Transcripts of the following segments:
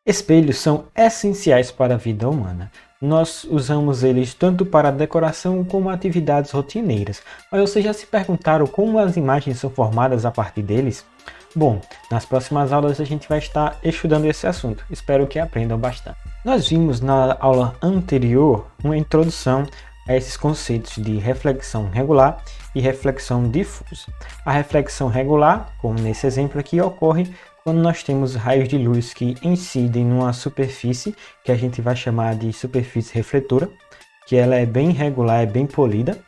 Espelhos são essenciais para a vida humana. Nós usamos eles tanto para decoração como atividades rotineiras. Mas vocês já se perguntaram como as imagens são formadas a partir deles? Bom, nas próximas aulas a gente vai estar estudando esse assunto. Espero que aprendam bastante. Nós vimos na aula anterior uma introdução a esses conceitos de reflexão regular e reflexão difusa. A reflexão regular, como nesse exemplo aqui, ocorre quando nós temos raios de luz que incidem numa superfície, que a gente vai chamar de superfície refletora, que ela é bem regular, é bem polida,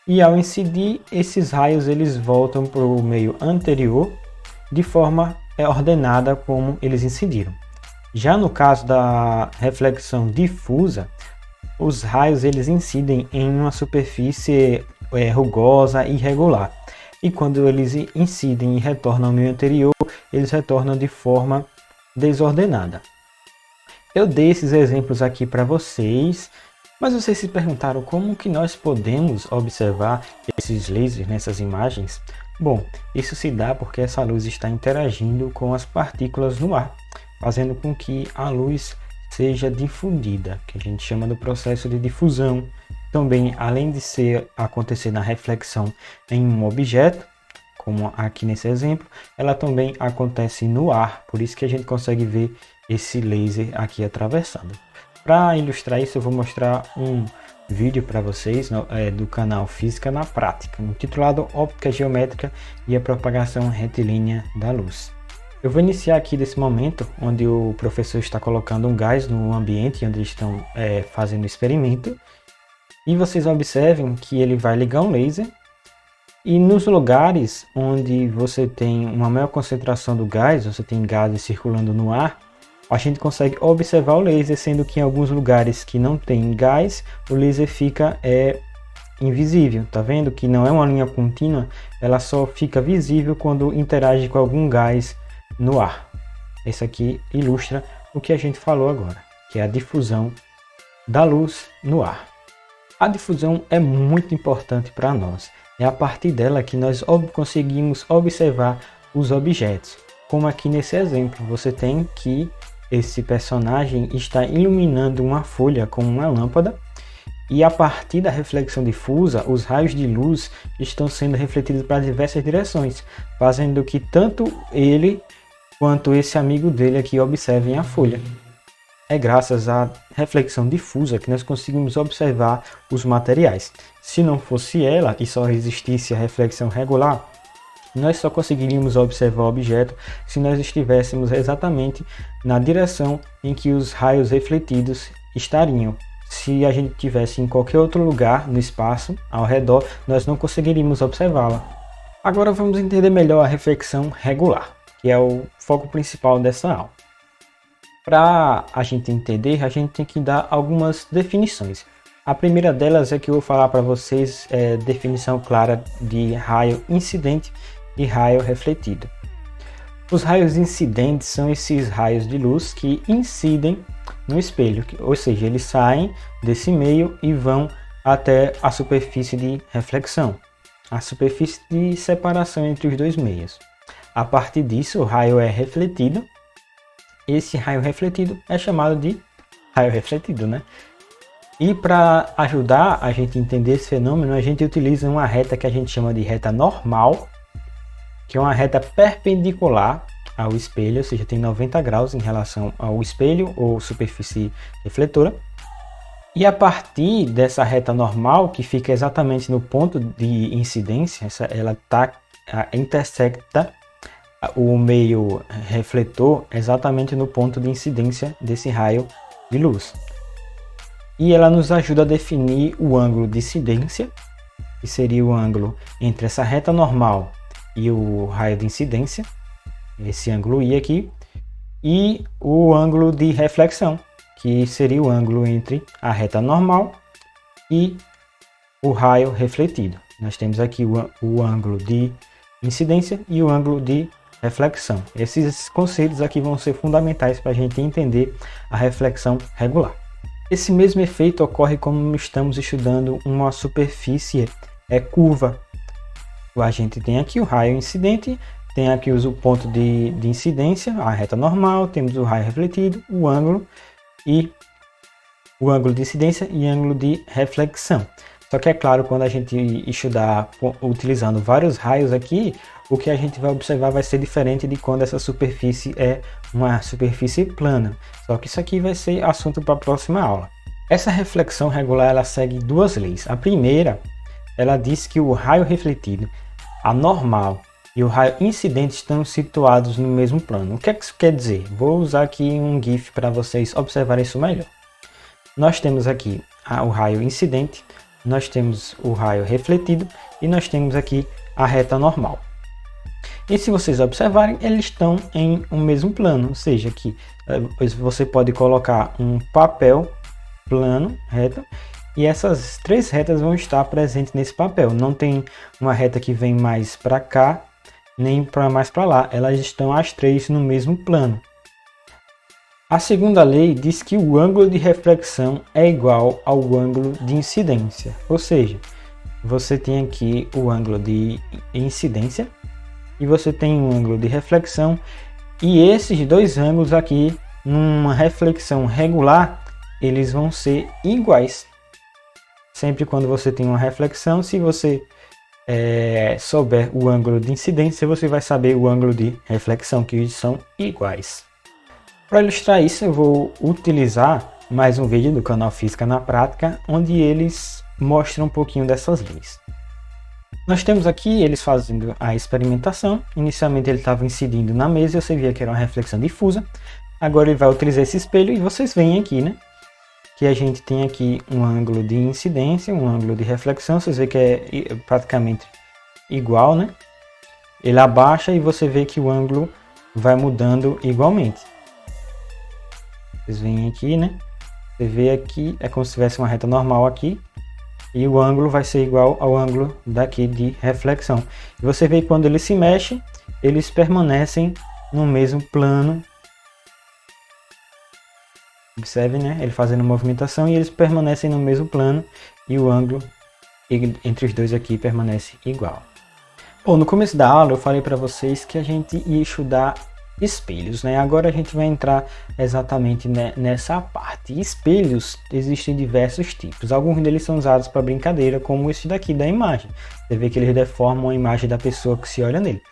e ao incidir, esses raios eles voltam para o meio anterior de forma ordenada como eles incidiram. Já no caso da reflexão difusa, os raios eles incidem em uma superfície rugosa e irregular. E quando eles incidem e retornam ao meio anterior, eles retornam de forma desordenada. Eu dei esses exemplos aqui para vocês, mas vocês se perguntaram como que nós podemos observar esses lasers nessas imagens? Bom, isso se dá porque essa luz está interagindo com as partículas no ar, fazendo com que a luz seja difundida, que a gente chama do processo de difusão. Também, além de acontecer na reflexão em um objeto, como aqui nesse exemplo, ela também acontece no ar, por isso que a gente consegue ver esse laser aqui atravessando. Para ilustrar isso, eu vou mostrar um vídeo para vocês do canal Física na Prática, intitulado Óptica Geométrica e a Propagação Retilínea da Luz. Eu vou iniciar aqui desse momento, onde o professor está colocando um gás no ambiente onde eles estão fazendo o experimento. E vocês observem que ele vai ligar um laser. E nos lugares onde você tem uma maior concentração do gás, você tem gases circulando no ar, a gente consegue observar o laser, sendo que em alguns lugares que não tem gás, o laser fica invisível. Tá vendo que não é uma linha contínua, ela só fica visível quando interage com algum gás no ar. Esse aqui ilustra o que a gente falou agora, que é a difusão da luz no ar. A difusão é muito importante para nós. É a partir dela que nós conseguimos observar os objetos. Como aqui nesse exemplo, você tem que esse personagem está iluminando uma folha com uma lâmpada. E a partir da reflexão difusa, os raios de luz estão sendo refletidos para diversas direções, fazendo que tanto ele quanto esse amigo dele aqui observem a folha. É graças à reflexão difusa que nós conseguimos observar os materiais. Se não fosse ela e só existisse a reflexão regular, nós só conseguiríamos observar o objeto se nós estivéssemos exatamente na direção em que os raios refletidos estariam. Se a gente estivesse em qualquer outro lugar no espaço ao redor, nós não conseguiríamos observá-la. Agora vamos entender melhor a reflexão regular, que é o foco principal dessa aula. Para a gente entender, a gente tem que dar algumas definições. A primeira delas é que eu vou falar para vocês definição clara de raio incidente e raio refletido. Os raios incidentes são esses raios de luz que incidem no espelho, ou seja, eles saem desse meio e vão até a superfície de reflexão, a superfície de separação entre os dois meios. A partir disso, o raio é refletido. Esse raio refletido é chamado de raio refletido, né? E para ajudar a gente a entender esse fenômeno, a gente utiliza uma reta que a gente chama de reta normal, que é uma reta perpendicular ao espelho, ou seja, tem 90 graus em relação ao espelho ou superfície refletora. E a partir dessa reta normal, que fica exatamente no ponto de incidência, ela intersecta o meio refletor exatamente no ponto de incidência desse raio de luz. E ela nos ajuda a definir o ângulo de incidência, que seria o ângulo entre essa reta normal e o raio de incidência, esse ângulo I aqui, e o ângulo de reflexão, que seria o ângulo entre a reta normal e o raio refletido. Nós temos aqui o ângulo de incidência e o ângulo de reflexão. Esses conceitos aqui vão ser fundamentais para a gente entender a reflexão regular. Esse mesmo efeito ocorre quando estamos estudando uma superfície curva. A gente tem aqui o raio incidente tem aqui o ponto de incidência, a reta normal, temos o raio refletido, o ângulo de incidência e ângulo de reflexão. Só que é claro, quando a gente estudar utilizando vários raios aqui, o que a gente vai observar vai ser diferente de quando essa superfície é uma superfície plana. Só que isso aqui vai ser assunto para a próxima aula. Essa reflexão regular ela segue duas leis. A primeira, ela diz que o raio refletido, a normal e o raio incidente estão situados no mesmo plano. O que é que isso quer dizer? Vou usar aqui um GIF para vocês observarem isso melhor. Nós temos aqui o raio incidente, nós temos o raio refletido e nós temos aqui a reta normal. E se vocês observarem, eles estão em um mesmo plano, ou seja, que você pode colocar um papel plano, reta, e essas três retas vão estar presentes nesse papel. Não tem uma reta que vem mais para cá, nem mais para lá, elas estão as três no mesmo plano. A segunda lei diz que o ângulo de reflexão é igual ao ângulo de incidência, ou seja, você tem aqui o ângulo de incidência e você tem um ângulo de reflexão, e esses dois ângulos aqui, numa reflexão regular, eles vão ser iguais. Sempre quando você tem uma reflexão, se você souber o ângulo de incidência, você vai saber o ângulo de reflexão, que são iguais. Para ilustrar isso, eu vou utilizar mais um vídeo do canal Física na Prática, onde eles mostram um pouquinho dessas leis. Nós temos aqui eles fazendo a experimentação. Inicialmente ele estava incidindo na mesa e você via que era uma reflexão difusa. Agora ele vai utilizar esse espelho e vocês veem aqui, né, que a gente tem aqui um ângulo de incidência, um ângulo de reflexão. Vocês veem que é praticamente igual, né? Ele abaixa e você vê que o ângulo vai mudando igualmente. Vocês veem aqui, né? Você vê aqui, é como se tivesse uma reta normal aqui. E o ângulo vai ser igual ao ângulo daqui de reflexão. E você vê que quando ele se mexe, eles permanecem no mesmo plano. Observe, né? Ele fazendo movimentação e eles permanecem no mesmo plano. E o ângulo entre os dois aqui permanece igual. Bom, no começo da aula eu falei para vocês que a gente ia estudar espelhos, né? Agora a gente vai entrar exatamente nessa parte. Espelhos existem diversos tipos. Alguns deles são usados para brincadeira, como esse daqui da imagem. Você vê que eles deformam a imagem da pessoa que se olha nele.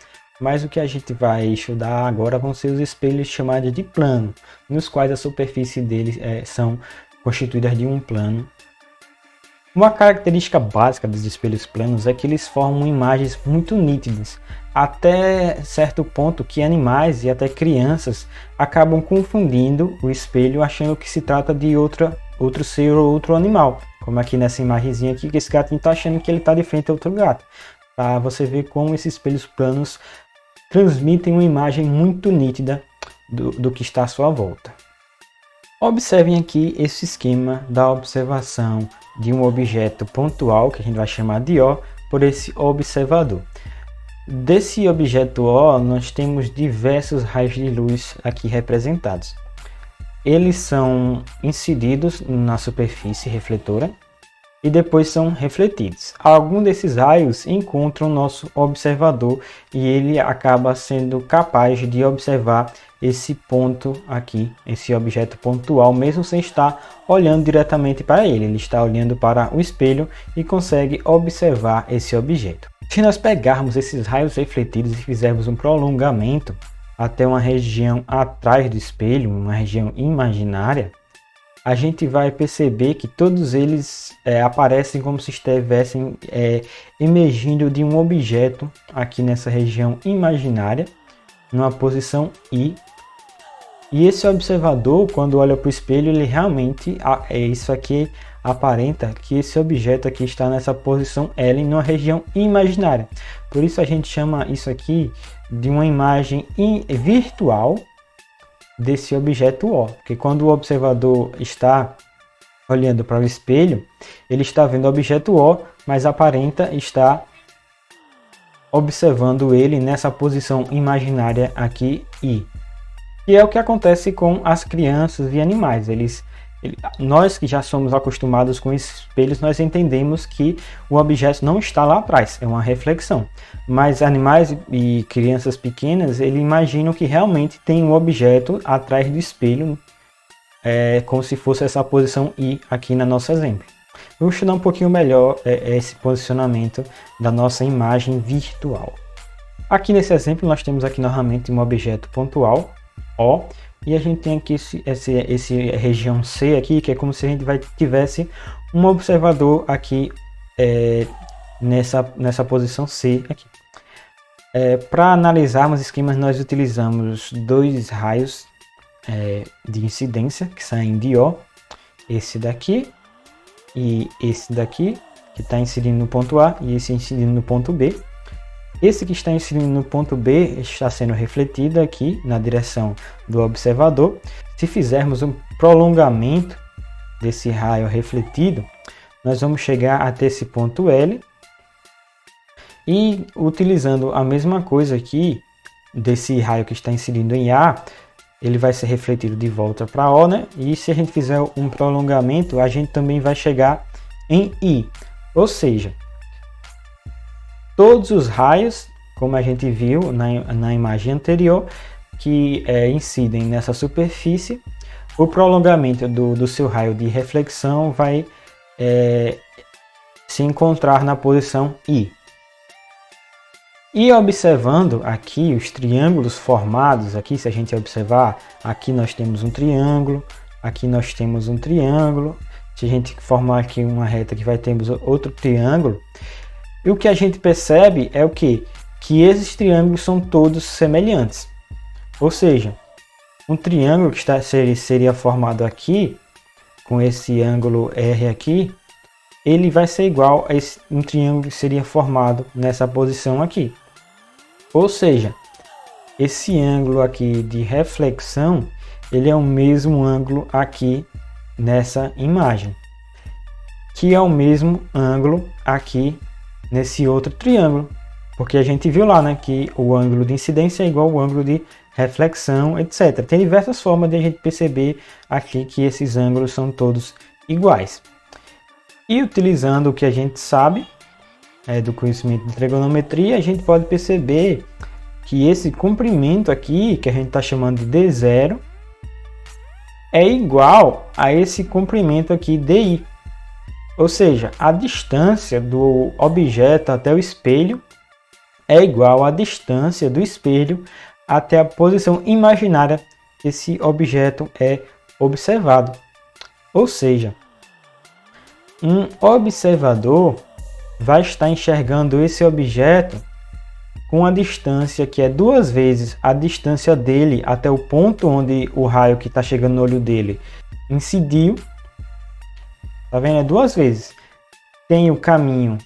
Mas o que a gente vai estudar agora vão ser os espelhos chamados de plano, nos quais a superfície deles são constituídas de um plano. Uma característica básica dos espelhos planos é que eles formam imagens muito nítidas, até certo ponto que animais e até crianças acabam confundindo o espelho achando que se trata de outro ser ou outro animal, como aqui nessa imagenzinha aqui, que esse gatinho está achando que ele está de frente a outro gato. Para você ver como esses espelhos planos transmitem uma imagem muito nítida do que está à sua volta. Observem aqui esse esquema da observação de um objeto pontual, que a gente vai chamar de O, por esse observador. Desse objeto O, nós temos diversos raios de luz aqui representados. Eles são incididos na superfície refletora e depois são refletidos. Alguns desses raios encontram o nosso observador e ele acaba sendo capaz de observar esse ponto aqui, esse objeto pontual, mesmo sem estar olhando diretamente para ele. Ele está olhando para o espelho e consegue observar esse objeto. Se nós pegarmos esses raios refletidos e fizermos um prolongamento até uma região atrás do espelho, uma região imaginária, a gente vai perceber que todos eles aparecem como se estivessem emergindo de um objeto aqui nessa região imaginária, numa posição I. E esse observador, quando olha para o espelho, ele realmente, isso aqui aparenta que esse objeto aqui está nessa posição L, numa região imaginária. Por isso a gente chama isso aqui de uma imagem virtual desse objeto O, porque quando o observador está olhando para o espelho, ele está vendo o objeto O, mas aparenta estar observando ele nessa posição imaginária aqui I. E é o que acontece com as crianças e animais. Eles Nós que já somos acostumados com espelhos, nós entendemos que o objeto não está lá atrás, é uma reflexão. Mas animais e crianças pequenas, eles imaginam que realmente tem um objeto atrás do espelho, como se fosse essa posição I aqui na nosso exemplo. Eu vou estudar um pouquinho melhor esse posicionamento da nossa imagem virtual. Aqui nesse exemplo nós temos aqui novamente um objeto pontual, O, e a gente tem aqui esse região C aqui, que é como se a gente tivesse um observador aqui nessa posição C aqui. Para analisarmos esquemas, nós utilizamos dois raios de incidência que saem de O, esse daqui e esse daqui, que está incidindo no ponto A, e esse incidindo no ponto B. Esse que está incidindo no ponto B está sendo refletido aqui na direção do observador. Se fizermos um prolongamento desse raio refletido, nós vamos chegar até esse ponto L. E utilizando a mesma coisa aqui, desse raio que está incidindo em A, ele vai ser refletido de volta para O, né? E se a gente fizer um prolongamento, a gente também vai chegar em I. Ou seja, todos os raios, como a gente viu na imagem anterior, que incidem nessa superfície, o prolongamento do seu raio de reflexão vai se encontrar na posição I. E observando aqui os triângulos formados, aqui se a gente observar, aqui nós temos um triângulo, aqui nós temos um triângulo, se a gente formar aqui uma reta que vai termos outro triângulo, e o que a gente percebe é o quê? Que esses triângulos são todos semelhantes. Ou seja, um triângulo que seria formado aqui, com esse ângulo R aqui, ele vai ser igual a um triângulo que seria formado nessa posição aqui. Ou seja, esse ângulo aqui de reflexão, ele é o mesmo ângulo aqui nessa imagem, que é o mesmo ângulo aqui nesse outro triângulo, porque a gente viu lá, né, que o ângulo de incidência é igual ao ângulo de reflexão, etc. Tem diversas formas de a gente perceber aqui que esses ângulos são todos iguais. E utilizando o que a gente sabe do conhecimento de trigonometria, a gente pode perceber que esse comprimento aqui, que a gente está chamando de D0, é igual a esse comprimento aqui DI. Ou seja, a distância do objeto até o espelho é igual à distância do espelho até a posição imaginária que esse objeto é observado. Ou seja, um observador vai estar enxergando esse objeto com a distância que é 2 vezes a distância dele até o ponto onde o raio que está chegando no olho dele incidiu. Tá vendo? É 2 vezes. Tem o caminho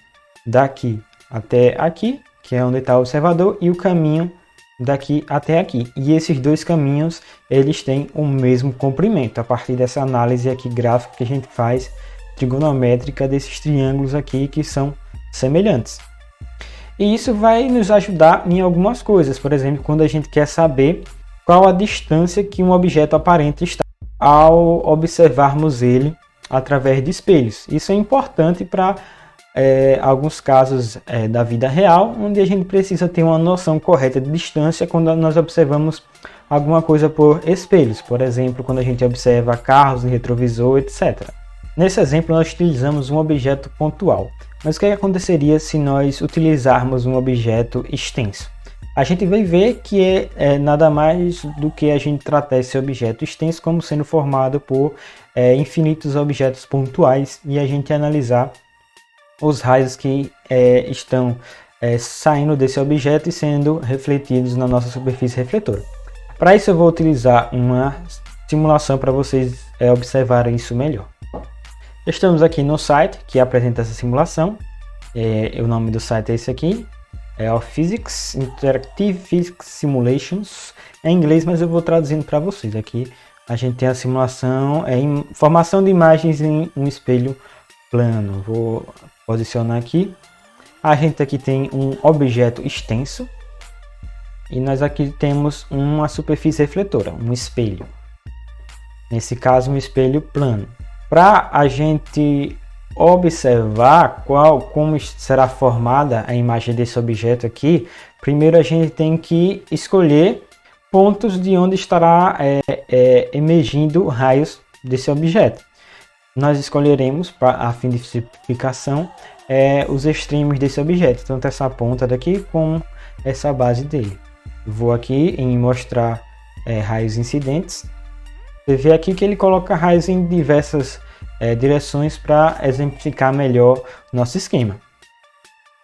daqui até aqui, que é onde está o observador, e o caminho daqui até aqui. E esses dois caminhos, eles têm o mesmo comprimento, a partir dessa análise aqui gráfica que a gente faz trigonométrica desses triângulos aqui que são semelhantes. E isso vai nos ajudar em algumas coisas, por exemplo, quando a gente quer saber qual a distância que um objeto aparente está ao observarmos ele através de espelhos. Isso é importante para alguns casos da vida real, onde a gente precisa ter uma noção correta de distância quando nós observamos alguma coisa por espelhos, por exemplo, quando a gente observa carros, retrovisor, etc. Nesse exemplo, nós utilizamos um objeto pontual. Mas o que aconteceria se nós utilizarmos um objeto extenso? A gente vai ver que é nada mais do que a gente tratar esse objeto extenso como sendo formado por infinitos objetos pontuais e a gente analisar os raios que estão saindo desse objeto e sendo refletidos na nossa superfície refletora. Para isso eu vou utilizar uma simulação para vocês observarem isso melhor. Estamos aqui no site que apresenta essa simulação. O nome do site é esse aqui, é o Physics, Interactive Physics Simulations, em inglês, mas eu vou traduzindo para vocês. Aqui a gente tem a simulação, formação de imagens em um espelho plano. Vou posicionar aqui. A gente aqui tem um objeto extenso e nós aqui temos uma superfície refletora, um espelho. Nesse caso, um espelho plano. Para a gente observar como será formada a imagem desse objeto aqui, primeiro a gente tem que escolher pontos de onde estará emergindo raios desse objeto. Nós escolheremos, a fim de simplificação, os extremos desse objeto, tanto essa ponta daqui como essa base dele. Vou aqui em mostrar raios incidentes. Você vê aqui que ele coloca raios em diversas direções para exemplificar melhor nosso esquema.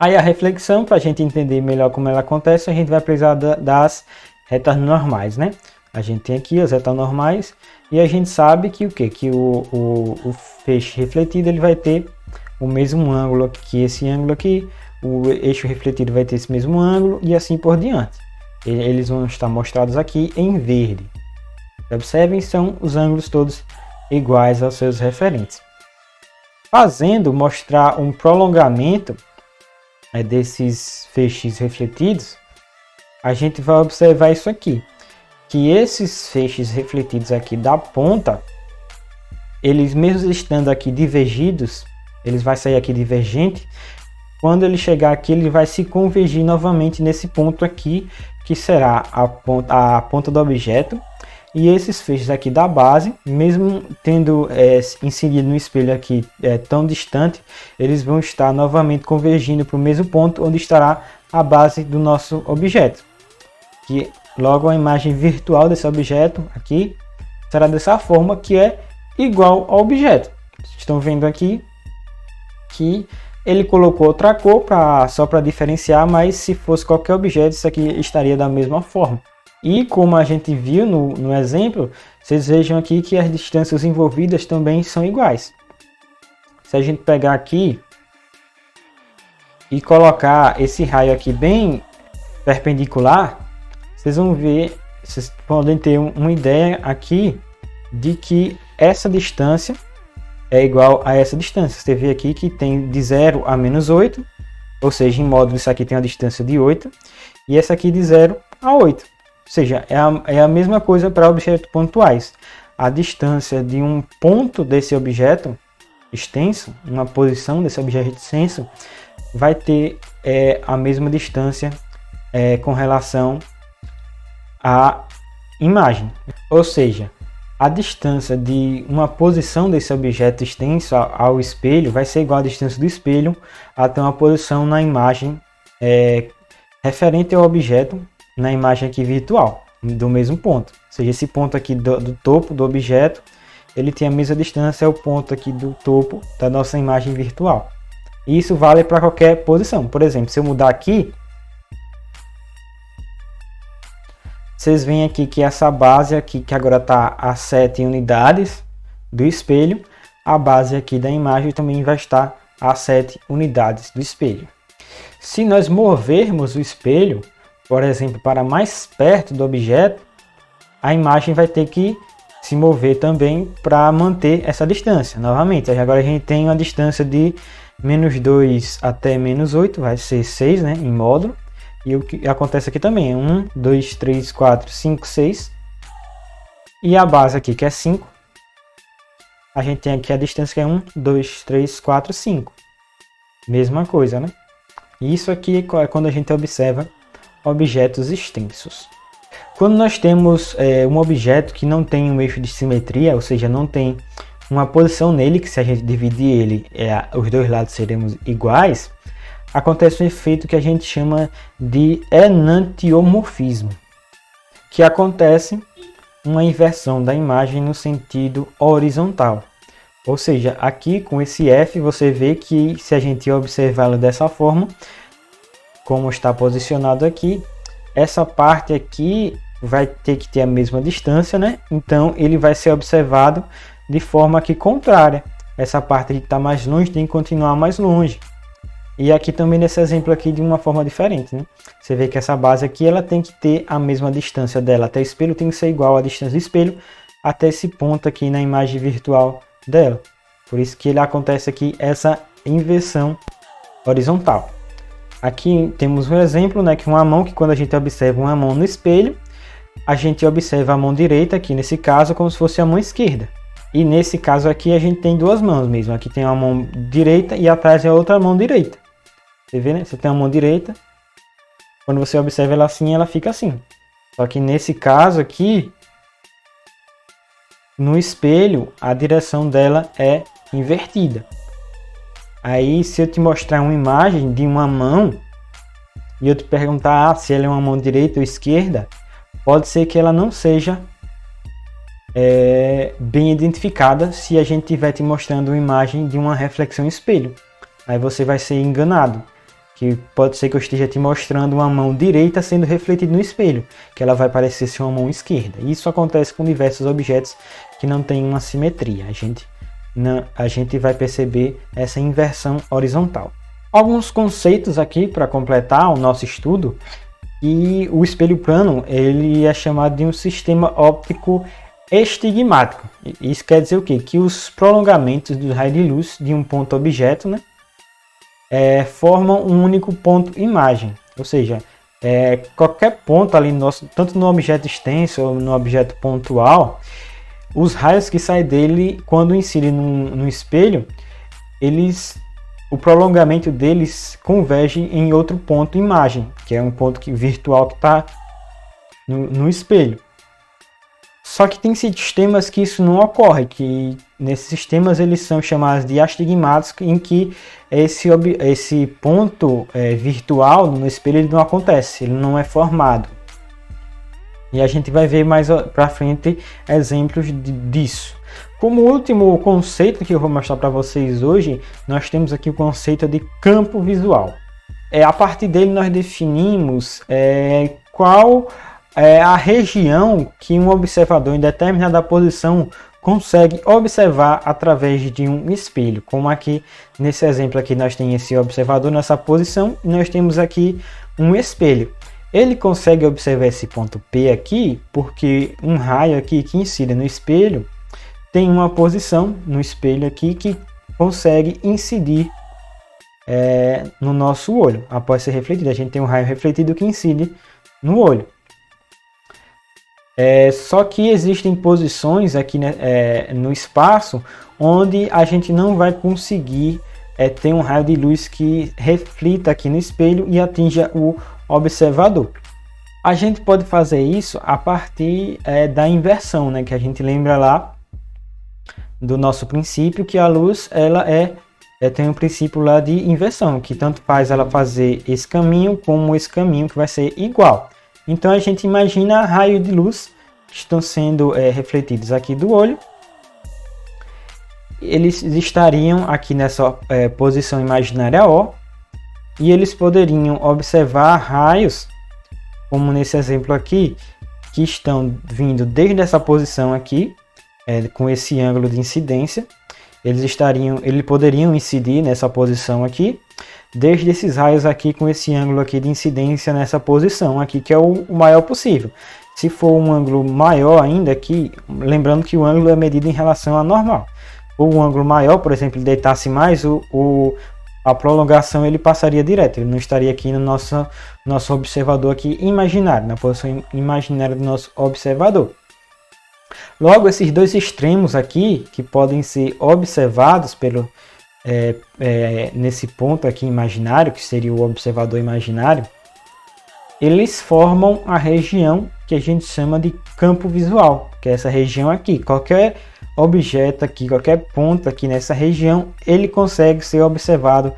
Aí a reflexão, para a gente entender melhor como ela acontece, a gente vai precisar das retas normais, né? A gente tem aqui as retas normais e a gente sabe que o feixe refletido ele vai ter o mesmo ângulo que esse ângulo aqui, o eixo refletido vai ter esse mesmo ângulo e assim por diante. Eles vão estar mostrados aqui em verde. Observem, são os ângulos todos iguais aos seus referentes. Mostrar um prolongamento desses feixes refletidos, a gente vai observar isso aqui, que esses feixes refletidos aqui da ponta, eles mesmo estando aqui divergidos, eles vão sair aqui divergente, quando ele chegar aqui ele vai se convergir novamente nesse ponto aqui, que será a ponta do objeto, e esses feixes aqui da base, mesmo tendo inserido no espelho aqui tão distante, eles vão estar novamente convergindo para o mesmo ponto onde estará a base do nosso objeto. Que logo a imagem virtual desse objeto aqui será dessa forma, que é igual ao objeto. Vocês estão vendo aqui que ele colocou outra cor só para diferenciar, mas se fosse qualquer objeto, isso aqui estaria da mesma forma. E como a gente viu no exemplo, vocês vejam aqui que as distâncias envolvidas também são iguais. Se a gente pegar aqui e colocar esse raio aqui bem perpendicular, vocês vão ver, vocês podem ter uma ideia aqui de que essa distância é igual a essa distância. Você vê aqui que tem de 0 a menos 8, ou seja, em módulo isso aqui tem uma distância de 8, e essa aqui de 0 a 8. Ou seja, é a mesma coisa para objetos pontuais. A distância de um ponto desse objeto extenso, uma posição desse objeto extenso, vai ter a mesma distância com relação à imagem. Ou seja, a distância de uma posição desse objeto extenso ao espelho vai ser igual à distância do espelho até uma posição na imagem referente ao objeto na imagem aqui virtual, do mesmo ponto. Ou seja, esse ponto aqui do topo do objeto, ele tem a mesma distância ao ponto aqui do topo da nossa imagem virtual. E isso vale para qualquer posição. Por exemplo, se eu mudar aqui, vocês veem aqui que essa base aqui, que agora está a 7 unidades do espelho, a base aqui da imagem também vai estar a 7 unidades do espelho. Se nós movermos o espelho, por exemplo, para mais perto do objeto, a imagem vai ter que se mover também para manter essa distância. Novamente, agora a gente tem uma distância de menos 2 até menos 8, vai ser 6, né, em módulo. E o que acontece aqui também é 1, 2, 3, 4, 5, 6. E a base aqui, que é 5. A gente tem aqui a distância que é 1, 2, 3, 4, 5. Mesma coisa, né? E isso aqui é quando a gente observa objetos extensos. Quando nós temos um objeto que não tem um eixo de simetria, ou seja, não tem uma posição nele, que se a gente dividir ele, os dois lados seremos iguais, acontece um efeito que a gente chama de enantiomorfismo, que acontece uma inversão da imagem no sentido horizontal. Ou seja, aqui com esse F você vê que se a gente observá-lo dessa forma, como está posicionado aqui, essa parte aqui vai ter que ter a mesma distância, né? Então ele vai ser observado de forma que contrária. Essa parte que está mais longe tem que continuar mais longe. E aqui também nesse exemplo aqui de uma forma diferente, né? Você vê que essa base aqui ela tem que ter a mesma distância dela até o espelho, tem que ser igual à distância do espelho até esse ponto aqui na imagem virtual dela. Por isso que ele acontece aqui essa inversão horizontal. Aqui temos um exemplo, né, que uma mão, que quando a gente observa uma mão no espelho, a gente observa a mão direita aqui nesse caso como se fosse a mão esquerda. E nesse caso aqui a gente tem duas mãos mesmo. Aqui tem uma mão direita e atrás é outra mão direita. Você vê, né? Você tem uma mão direita. Quando você observa ela assim, ela fica assim. Só que nesse caso aqui, no espelho, a direção dela é invertida. Aí se eu te mostrar uma imagem de uma mão e eu te perguntar se ela é uma mão direita ou esquerda, pode ser que ela não seja bem identificada se a gente estiver te mostrando uma imagem de uma reflexão espelho. Aí você vai ser enganado, que pode ser que eu esteja te mostrando uma mão direita sendo refletida no espelho, que ela vai parecer ser uma mão esquerda. Isso acontece com diversos objetos que não têm uma simetria. A gente vai perceber essa inversão horizontal. Alguns conceitos aqui para completar o nosso estudo. E o espelho plano ele é chamado de um sistema óptico estigmático. Isso quer dizer o quê? Que os prolongamentos do raio de luz de um ponto objeto, né, formam um único ponto imagem. Ou seja, qualquer ponto ali, tanto no objeto extenso ou no objeto pontual, os raios que saem dele quando incidem no espelho, o prolongamento deles converge em outro ponto imagem, que é um ponto virtual que está no espelho. Só que tem sistemas que isso não ocorre, que nesses sistemas eles são chamados de astigmáticos, em que esse ponto virtual no espelho ele não acontece, ele não é formado. E a gente vai ver mais para frente exemplos disso. Como último conceito que eu vou mostrar para vocês hoje, nós temos aqui o conceito de campo visual. A partir dele nós definimos qual é a região que um observador em determinada posição consegue observar através de um espelho. Como aqui nesse exemplo aqui nós temos esse observador nessa posição e nós temos aqui um espelho. Ele consegue observar esse ponto P aqui porque um raio aqui que incide no espelho tem uma posição no espelho aqui que consegue incidir no nosso olho. Após ser refletido, a gente tem um raio refletido que incide no olho. Só que existem posições aqui no espaço onde a gente não vai conseguir ter um raio de luz que reflita aqui no espelho e atinja o observador. A gente pode fazer isso a partir da inversão, né, que a gente lembra lá do nosso princípio, que a luz ela tem um princípio lá de inversão, que tanto faz ela fazer esse caminho como esse caminho que vai ser igual. Então a gente imagina raios de luz que estão sendo refletidos aqui do olho. Eles estariam aqui nessa posição imaginária O, e eles poderiam observar raios, como nesse exemplo aqui, que estão vindo desde essa posição aqui, com esse ângulo de incidência. Eles poderiam incidir nessa posição aqui, desde esses raios aqui com esse ângulo aqui de incidência nessa posição aqui, que é o maior possível. Se for um ângulo maior ainda aqui, lembrando que o ângulo é medido em relação ao normal. Ou um ângulo maior, por exemplo, ele deitasse mais, a prolongação ele passaria direto, ele não estaria aqui no nosso observador aqui imaginário, na posição imaginária do nosso observador. Logo, esses dois extremos aqui, que podem ser observados nesse ponto aqui imaginário, que seria o observador imaginário, eles formam a região que a gente chama de campo visual, que é essa região aqui. Qualquer objeto aqui, qualquer ponto aqui nessa região, ele consegue ser observado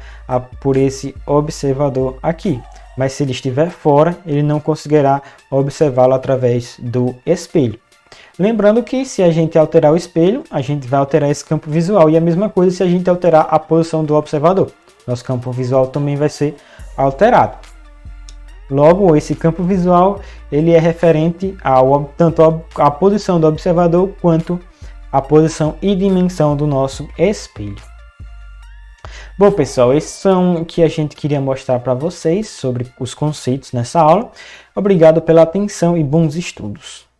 por esse observador aqui. Mas se ele estiver fora, ele não conseguirá observá-lo através do espelho. Lembrando que se a gente alterar o espelho, a gente vai alterar esse campo visual. E a mesma coisa se a gente alterar a posição do observador. Nosso campo visual também vai ser alterado. Logo, esse campo visual ele é referente tanto à posição do observador quanto à posição e dimensão do nosso espelho. Bom, pessoal, esses são o que a gente queria mostrar para vocês sobre os conceitos nessa aula. Obrigado pela atenção e bons estudos.